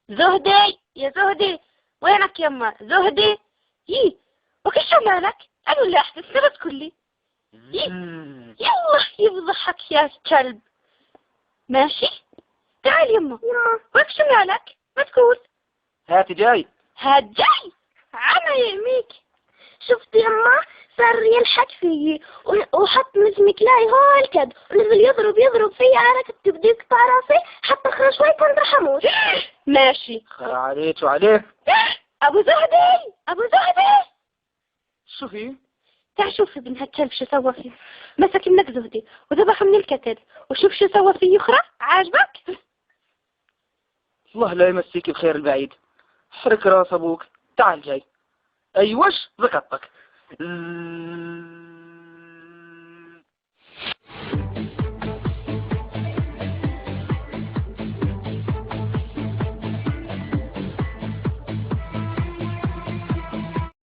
زهدي يا زهدي، وينك يما زهدي؟ يي وكيف مالك؟ قالوا لي احدث نبت كلي. يلا يفضحك يا كلب. ماشي تعال يما. وكيف مالك؟ ما تقول. هاتي جاي. هات جاي عما يعميك. شفت يما صار يلحق فيي وحط مزمكلاي هالكد ونزل يضرب فيي. انا كنت بدي يقطع راسي حتى اخر شوي كنت رح اموت. ماشي خير عليك وعليه. ابو زهدي شو في؟ تعال شوف ابن هالكلب شو سوى فيه. مسك ابنك زهدي وذبح من الكتل، وشوف شو سوى فيه يخرى. عاجبك؟ الله لا يمسيك بخير البعيد. حرك راس ابوك. تعال جاي. ايوش ذكرتك.